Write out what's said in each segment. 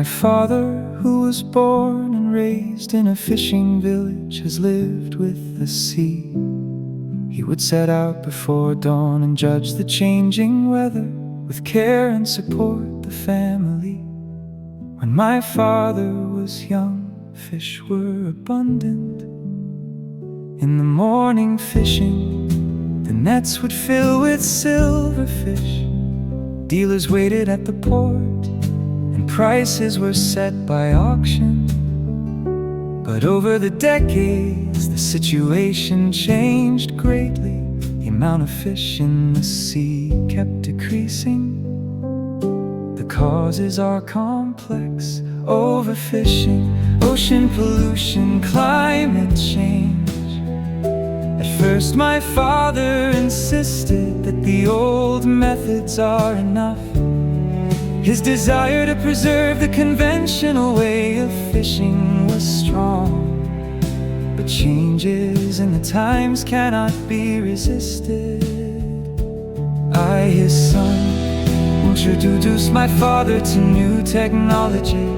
My father, who was born and raised in a fishing village, has lived with the sea. He would set out before dawn and judge the changing weather, with care and support the family. When my father was young, fish were abundant. In the morning fishing, the nets would fill with silverfish. Dealers waited at the port, and prices were set by auction. But over the decades, the situation changed greatly. The amount of fish in the sea kept decreasing. The causes are complex: overfishing, ocean pollution, climate change. At first my father insisted that the old methods are enough. His desire to preserve the conventional way of fishing was strong. But changes in the times cannot be resisted. I, his son, introduced my father to new technology: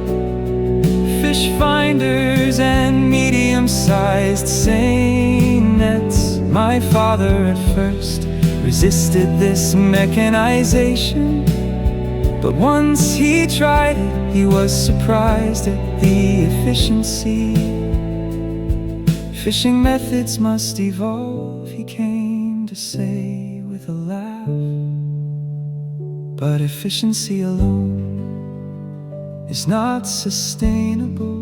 fish finders and medium-sized seine nets. My father at first resisted this mechanization, but once he tried it, he was surprised at the efficiency. Fishing methods must evolve, he came to say with a laugh. But efficiency alone is not sustainable.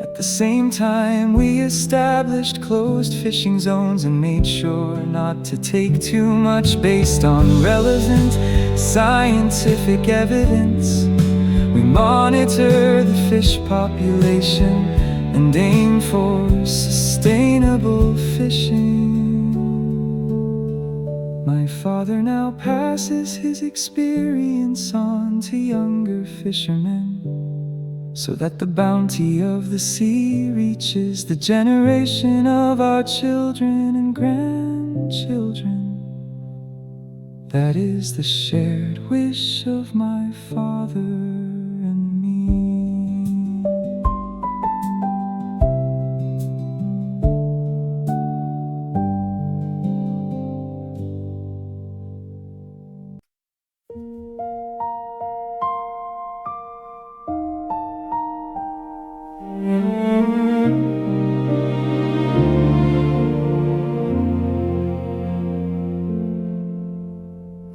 At the same time, we established closed fishing zones and made sure not to take too much based on relevant scientific evidence. We monitor the fish population and aim for sustainable fishing. My father now passes his experience on to younger fishermen, so that the bounty of the sea reaches the generation of our children and grandchildren. That is the shared wish of my father and me.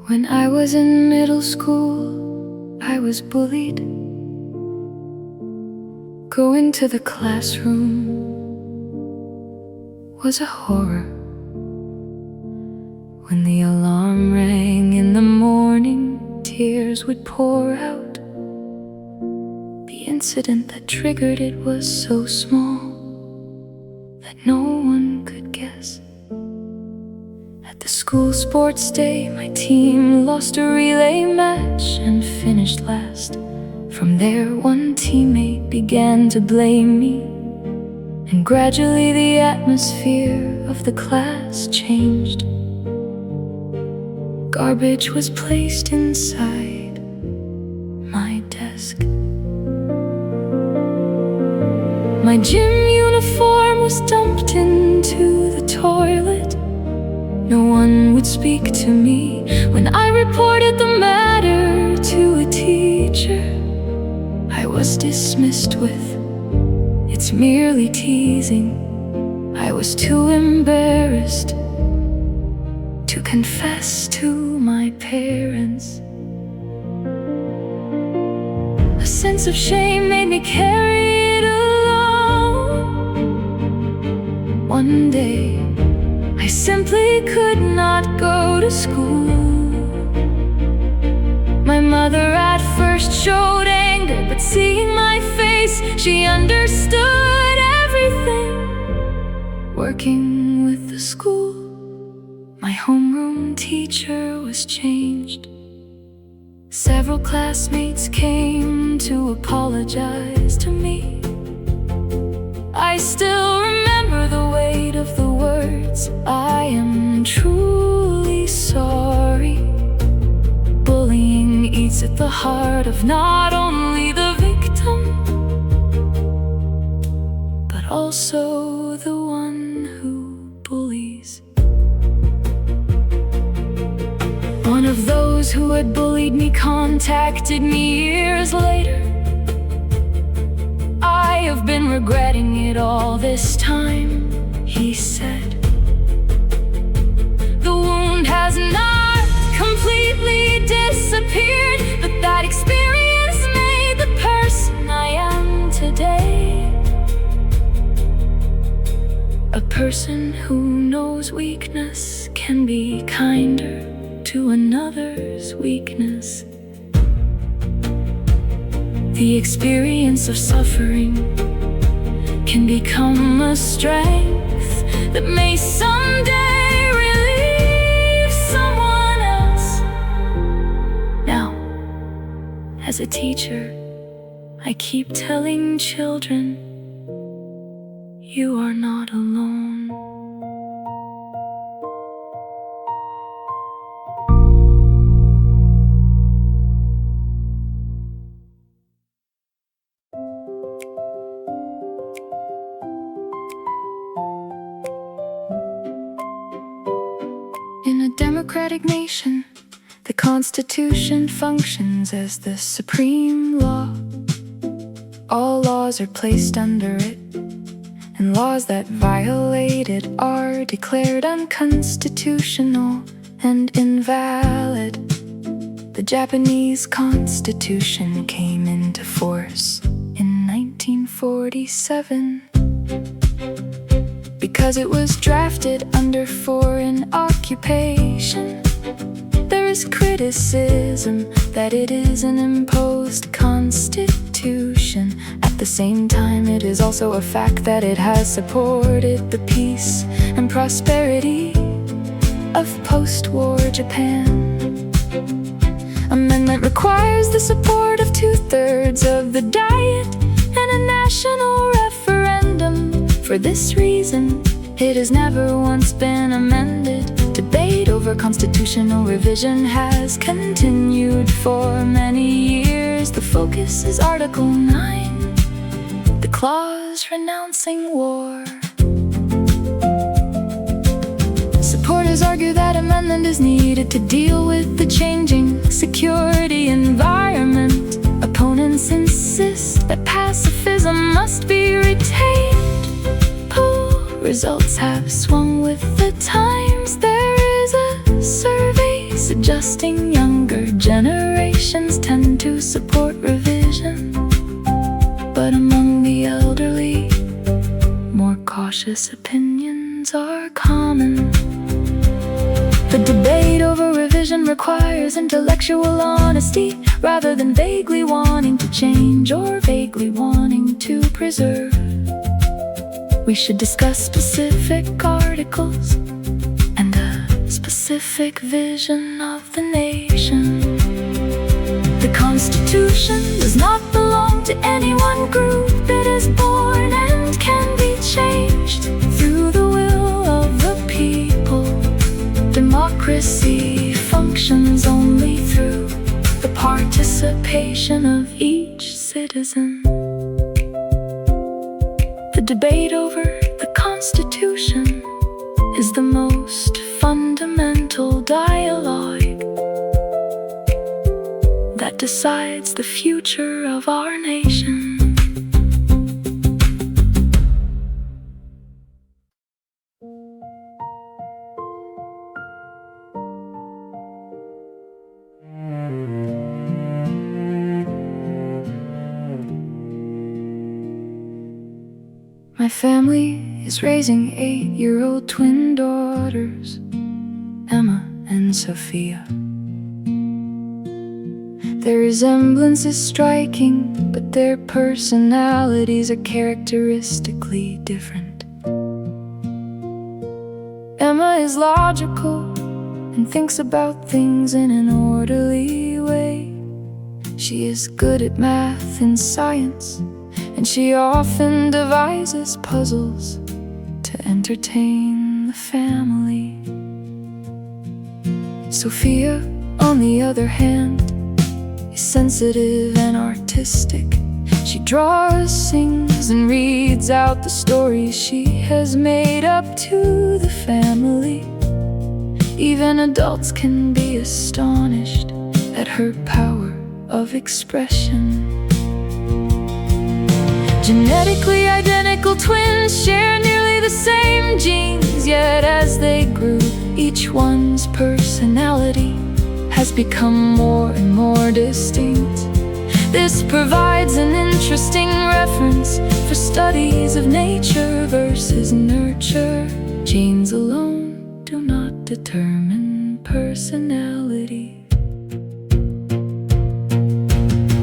When I was in middle school, I was bullied. Going to the classroom was a horror. When the alarm rang in the morning, tears would pour out. The incident that triggered it was so small that no one could guess. At the school sports day, my team lost a relay match and finished last. From there, one teammate began to blame me, and gradually the atmosphere of the class changed. Garbage was placed inside my desk. My gym uniform was dumped into the toilet. No one would speak to me when I reported the matter to a teacher. I was dismissed with, "It's merely teasing." I was too embarrassed to confess to my parents. A sense of shame made me carry it alone. One day, I simply could not go to school. My mother at first showed anger, but seeing my face, she understood everything. Working with the school, my homeroom teacher was changed. Several classmates came to apologize to me. I still remember the weight of the words, "I am truly sorry." Bullying eats at the heart of not only the victim, also the one who bullies. One of those who had bullied me contacted me years later. I have been regretting it all this time, he said. The wound has not completely disappeared, but that experience made the person I am today. A person who knows weakness can be kinder to another's weakness. The experience of suffering can become a strength that may someday relieve someone else. Now, as a teacher, I keep telling children, you are not alone. In a democratic nation, the Constitution functions as the supreme law. All laws are placed under it, and laws that violate it are declared unconstitutional and invalid. The Japanese Constitution came into force in 1947. Because it was drafted under foreign occupation, there is criticism that it is an imposed constitution. At the same time, it is also a fact that it has supported the peace and prosperity of post-war Japan. Amendment requires the support of 2/3 of the Diet and a national referendum. For this reason, it has never once been amended. Debate over constitutional revision has continued for many years. The focus is Article 9, the clause renouncing war. Supporters argue that amendment is needed to deal with the changing security environment. Opponents insist that pacifism must be retained. Results have swung with the times. There is a survey suggesting younger generations tend to support revision, but among the elderly, more cautious opinions are common. The debate over revision requires intellectual honesty, rather than vaguely wanting to change or vaguely wanting to preserve. We should discuss specific articles and a specific vision of the nation. The Constitution does not belong to any one group. It is born and can be changed through the will of the people. Democracy functions only through the participation of each citizen. The debate over the Constitution is the most fundamental dialogue that decides the future of our nation. My family is raising 8-year-old twin daughters, Emma and Sophia. Their resemblance is striking, but their personalities are characteristically different. Emma is logical and thinks about things in an orderly way. She is good at math and science, and she often devises puzzles to entertain the family. Sophia, on the other hand, is sensitive and artistic. She draws, sings, and reads out the stories she has made up to the family. Even adults can be astonished at her power of expression. Genetically identical twins share nearly the same genes, yet as they grew, each one's personality has become more and more distinct. This provides an interesting reference for studies of nature versus nurture. Genes alone do not determine personality.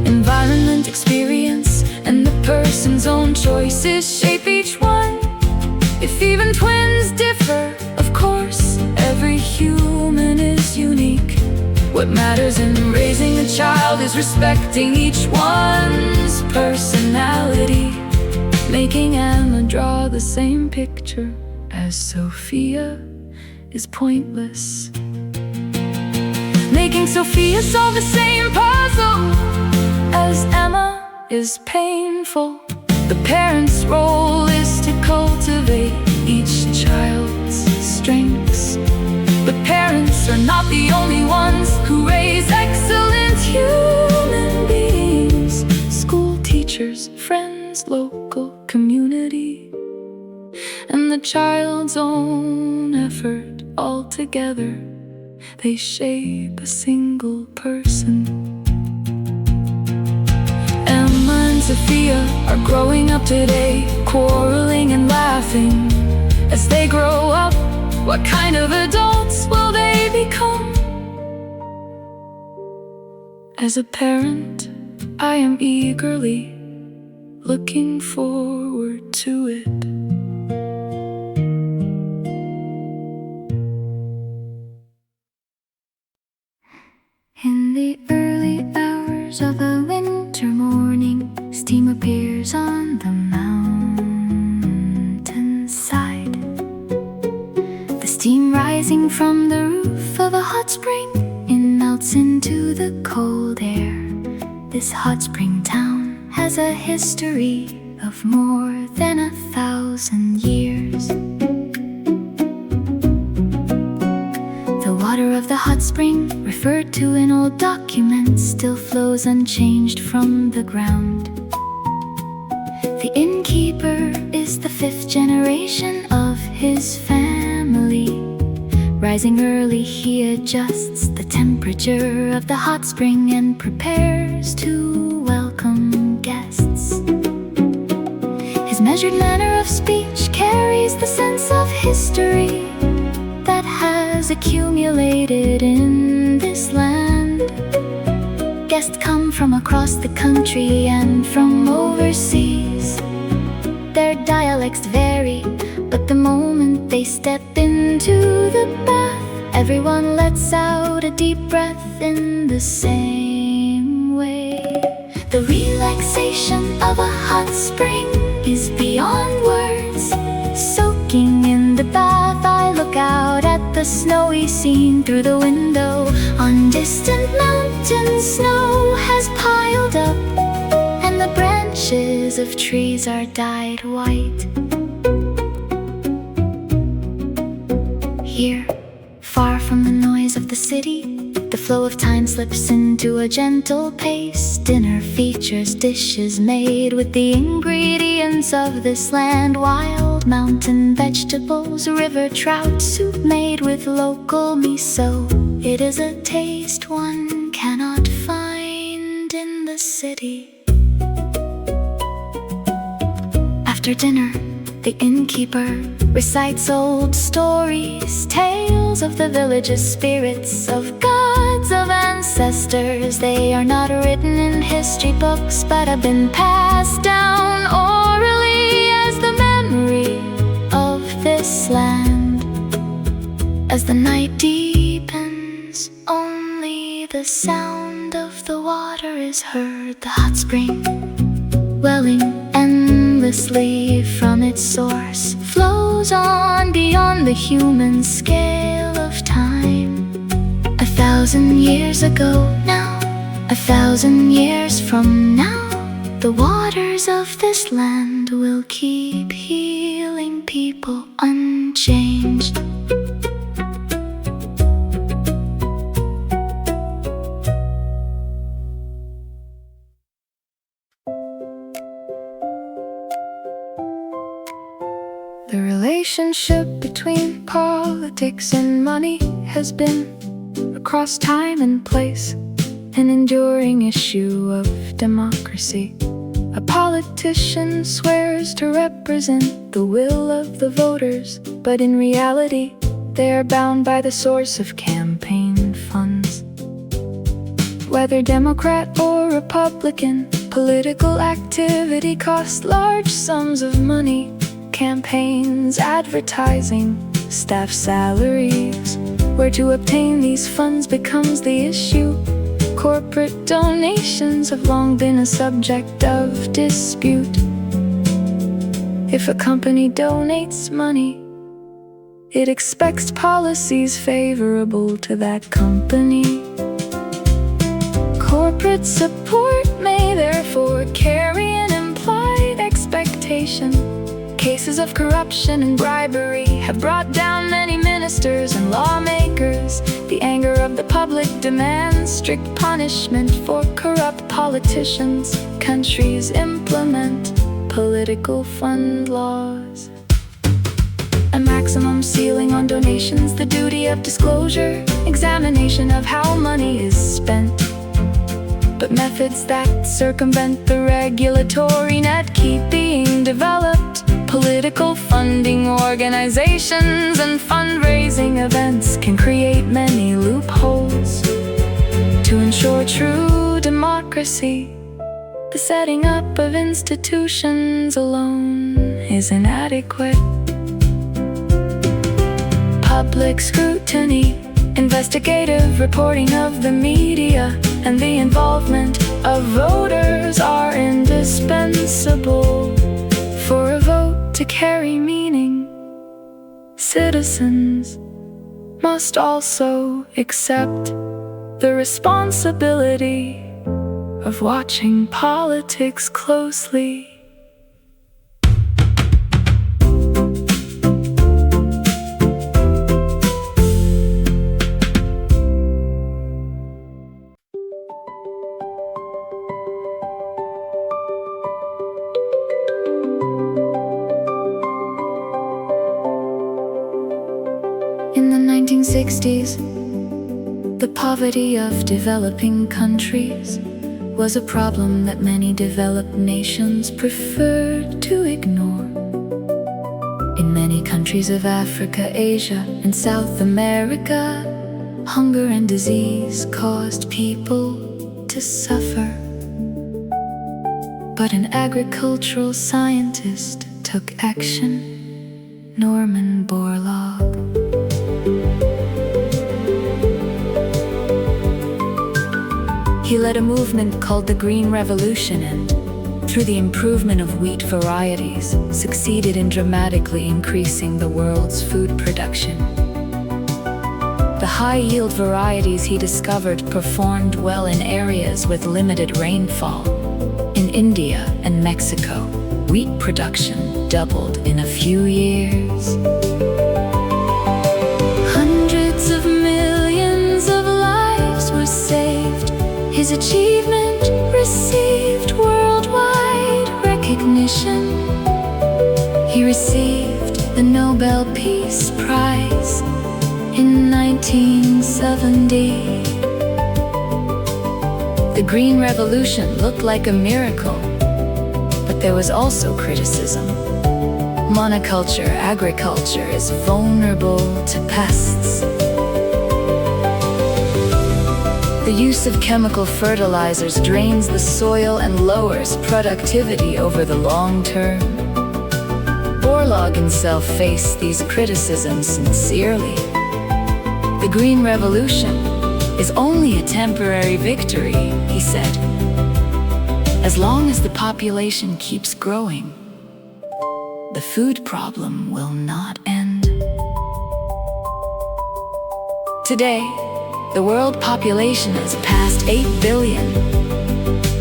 Environment, experience, and the person's own choices shape each one. If even twins differ, of course, every human is unique. What matters in raising a child is respecting each one's personality, making Emma draw the same picture as Sophia is pointless. Making Sophia solve the same puzzle as Emma is painful. The parent's role is to cultivate each child's strengths. But parents are not the only ones who raise excellent human beings. School teachers, friends, local community, and the child's own effort, all together, they shape a single person. Emma and Sophia are growing up today, quarreling and laughing. As they grow up, what kind of adults will they become? As a parent, I am eagerly looking forward to it. In the early hours of a winter morning, steam appears on the mountainside. The steam rising from the roof of a hot spring, it melts into the cold air. This hot spring town has a history of more than 1,000 years. The water of the hot spring, referred to in old documents, still flows unchanged from the ground. The innkeeper is the 5th generation of his family. Rising early, he adjusts the temperature of the hot spring and prepares to welcome guests. His measured manner of speech carries the sense of history that has accumulated in this land. Guests come from across the country and from overseas. Their dialects vary, but the moment they step into the bath, everyone lets out a deep breath in the same way. The relaxation of a hot spring is beyond words. Soaking in the bath, I look out at the snowy scene through the window. On distant mountains, snow has piled up, and the branches of trees are dyed white. Here, far from the noise of the city, the flow of time slips into a gentle pace. Dinner features dishes made with the ingredients of this land. Wild mountain vegetables, river trout soup made with local miso. It is a taste one cannot find in the city. After dinner, the innkeeper recites old stories, tales of the village's spirits, of gods, of ancestors. They are not written in history books, but have been passed down orally as the memory of this land. As the night deepens, only the sound of the water is heard. The hot spring, welling endlessly from its source, flows on beyond the human scale of time. 1,000 years ago now, 1,000 years from now, The waters of this land will keep healing people unchanged. The relationship between politics and money has been, across time and place, an enduring issue of democracy. A politician swears to represent the will of the voters, but in reality, they are bound by the source of campaign funds. Whether Democrat or Republican, political activity costs large sums of money. Campaigns, advertising, staff salaries. Where to obtain these funds becomes the issue. Corporate donations have long been a subject of dispute. If a company donates money, it expects policies favorable to that company. Corporate support may therefore carry an implied expectation. Cases of corruption and bribery have brought down many ministers and lawmakers. The anger of the public demands strict punishment for corrupt politicians. Countries implement political fund laws. A maximum ceiling on donations, the duty of disclosure, examination of how money is spent. But methods that circumvent the regulatory net keep being developed. Political funding organizations and fundraising events can create many loopholes. To ensure true democracy, the setting up of institutions alone is inadequate. Public scrutiny, investigative reporting of the media, and the involvement of voters are indispensable for a vote to carry meaning. Citizens must also accept the responsibility of watching politics closely. In the 1960s, the poverty of developing countries was a problem that many developed nations preferred to ignore. In many countries of Africa, Asia, and South America, hunger and disease caused people to suffer. But an agricultural scientist took action, Norman Borlaug. He led a movement called the Green Revolution and, through the improvement of wheat varieties, succeeded in dramatically increasing the world's food production. The high-yield varieties he discovered performed well in areas with limited rainfall. In India and Mexico, wheat production doubled in a few years. Hundreds of millions of lives were saved. His achievement received worldwide recognition. He received the Nobel Peace Prize in 1970. The Green Revolution looked like a miracle, but there was also criticism. Monoculture agriculture is vulnerable to pests. The use of chemical fertilizers drains the soil and lowers productivity over the long term. Borlaug himself faced these criticisms sincerely. The Green Revolution is only a temporary victory, he said. As long as the population keeps growing, the food problem will not end. Today, the world population has passed 8 billion,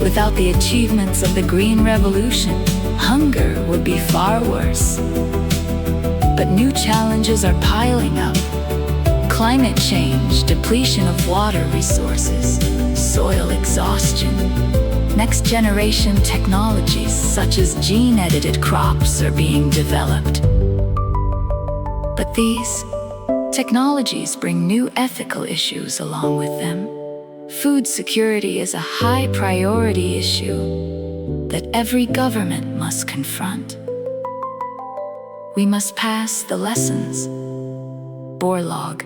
Without the achievements of the Green Revolution, hunger would be far worse. But new challenges are piling up. Climate change, depletion of water resources, soil exhaustion. Next generation technologies such as gene-edited crops are being developed. But these technologies bring new ethical issues along with them. Food security is a high priority issue that every government must confront. We must pass the lessons Borlaug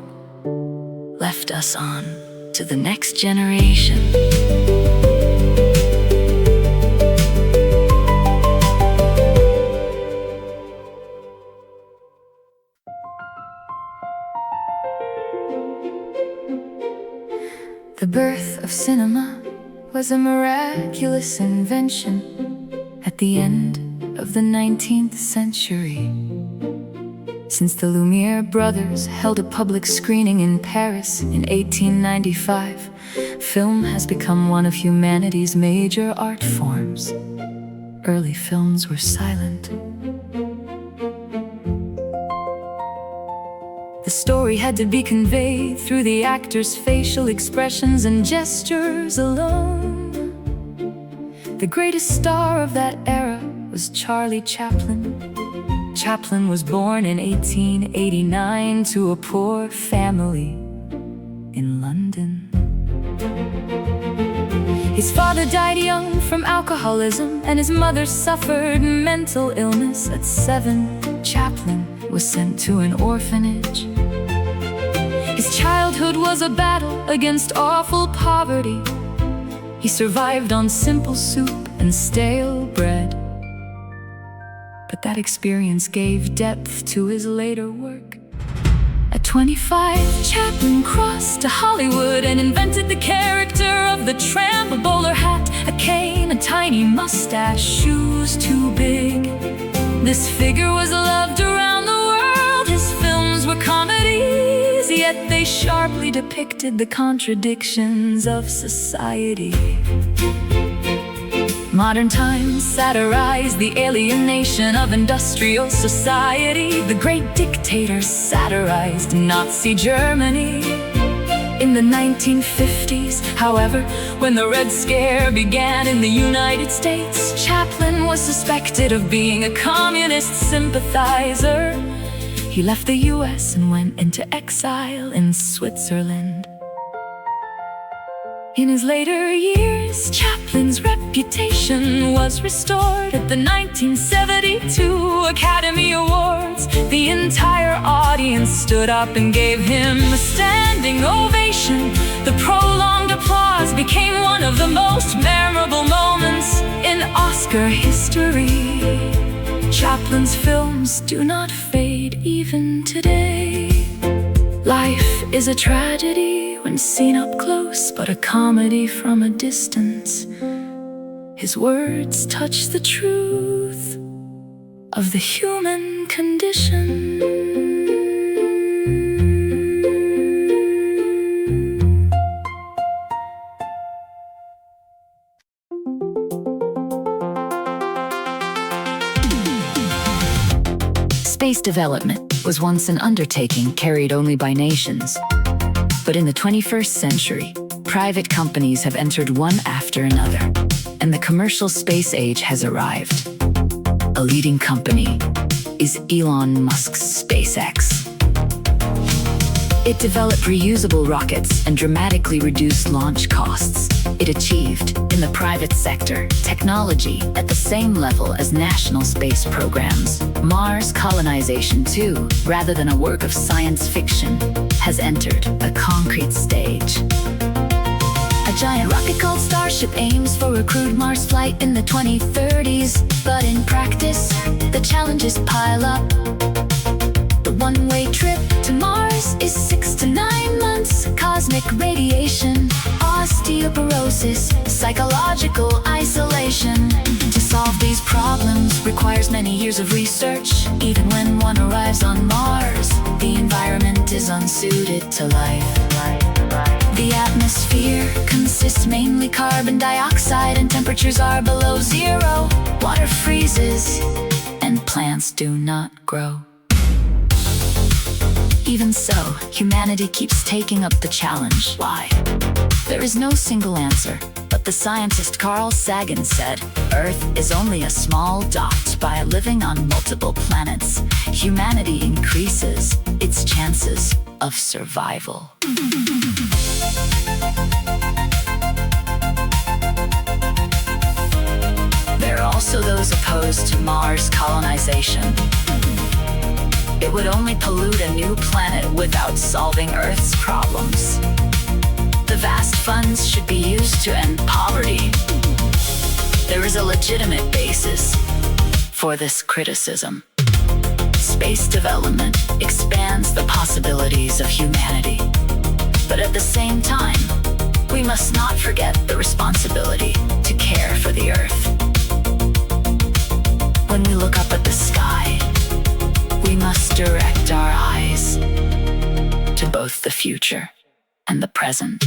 left us on to the next generation. The birth of cinema was a miraculous invention at the end of the 19th century. Since the Lumiere brothers held a public screening in Paris in 1895, film has become one of humanity's major art forms. Early films were silent. The story had to be conveyed through the actors' facial expressions and gestures alone. The greatest star of that era was Charlie Chaplin. Chaplin was born in 1889 to a poor family in London. His father died young from alcoholism, and his mother suffered mental illness at 7. Chaplin was sent to an orphanage. His childhood was a battle against awful poverty. He survived on simple soup and stale bread. But that experience gave depth to his later work. At 25, Chaplin crossed to Hollywood and invented the character of the tramp. A bowler hat, a cane, a tiny mustache, shoes too big. This figure was loved around the world. His films were comedies, yet they sharply depicted the contradictions of society. Modern times satirize the alienation of industrial society. The great dictators satirized Nazi Germany. In the 1950s, however, when the Red Scare began in the United States, Chaplin was suspected of being a communist sympathizer. He left the US and went into exile in Switzerland. In his later years, Chaplin's reputation was restored at the 1972 Academy Awards. The entire audience stood up and gave him a standing ovation. The prolonged applause became one of the most memorable moments in Oscar history. Chaplin's films do not fade even today. Life is a tragedy when seen up close, but a comedy from a distance. His words touch the truth of the human condition. Space development was once an undertaking carried only by nations. But in the 21st century, private companies have entered one after another, and the commercial space age has arrived. A leading company is Elon Musk's SpaceX. It developed reusable rockets and dramatically reduced launch costs. It achieved, in the private sector, technology at the same level as national space programs. Mars colonization, too, rather than a work of science fiction, has entered a concrete stage. A giant rocket called Starship aims for a crewed Mars flight in the 2030s. But in practice, the challenges pile up. The one-way trip to Mars is 6 to 9 months. Cosmic radiation, osteoporosis, psychological isolation. To solve these problems requires many years of research. Even when one arrives on Mars, the environment is unsuited to life. The atmosphere consists mainly carbon dioxide, and temperatures are below zero. Water freezes and plants do not grow. Even so, humanity keeps taking up the challenge. Why? There is no single answer, but the scientist Carl Sagan said, Earth is only a small dot. By living on multiple planets, humanity increases its chances of survival. There are also those opposed to Mars colonization. It would only pollute a new planet without solving Earth's problems. The vast funds should be used to end poverty. There is a legitimate basis for this criticism. Space development expands the possibilities of humanity. But at the same time, we must not forget the responsibility to care for the Earth. When we look up at the sky, we must direct our eyes to both the future and the present.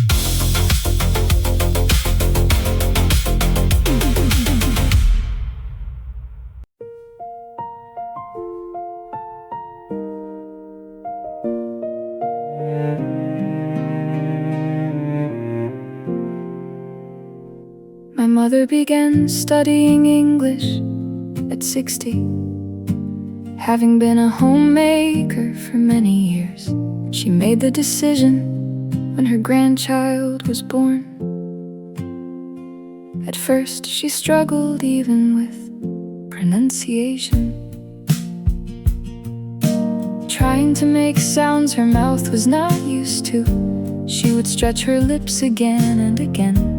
My mother began studying English at 60. Having been a homemaker for many years, she made the decision when her grandchild was born. At first she struggled even with pronunciation, trying to make sounds her mouth was not used to. She would stretch her lips again and again.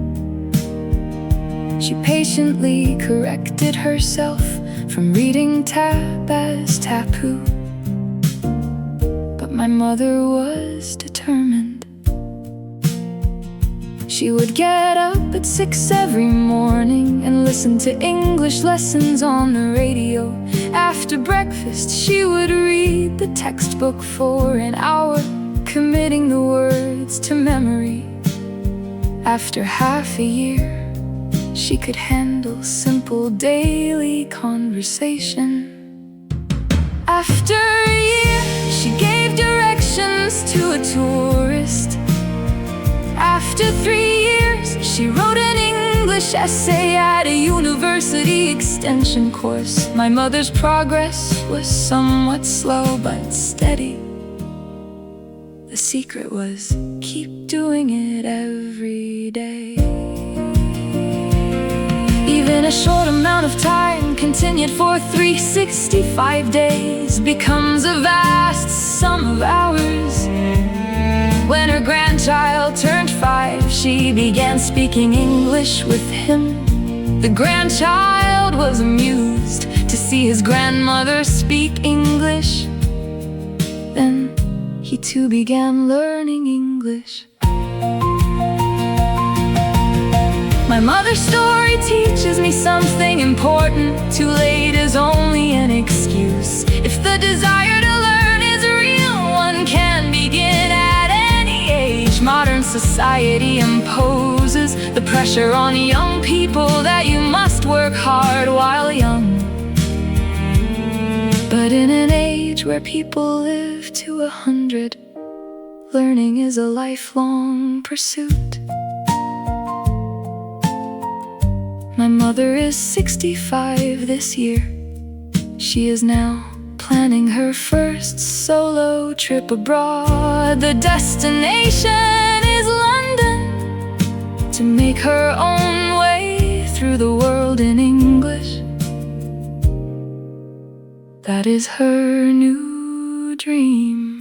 She patiently corrected herself from reading tap as tapu. But my mother was determined. She would get up at 6 every morning and listen to English lessons on the radio. After breakfast, she would read the textbook for an hour, committing the words to memory. After half a year, she could handle simple daily conversation. After a year, she gave directions to a tourist. After 3 years, she wrote an English essay at a university extension course. My mother's progress was somewhat slow but steady. The secret was keep doing it every day. Even a short amount of time continued for 365 days becomes a vast sum of hours. When her grandchild turned 5, she began speaking English with him. The grandchild was amused to see his grandmother speak English. Then he too began learning English. My mother's story teaches me something important. Too late is only an excuse. If the desire to learn is real, one can begin at any age. Modern society imposes the pressure on young people that you must work hard while young. But in an age where people live to 100, learning is a lifelong pursuit. My mother is 65 this year. She is now planning her first solo trip abroad. The destination is London, to make her own way through the world in English. That is her new dream.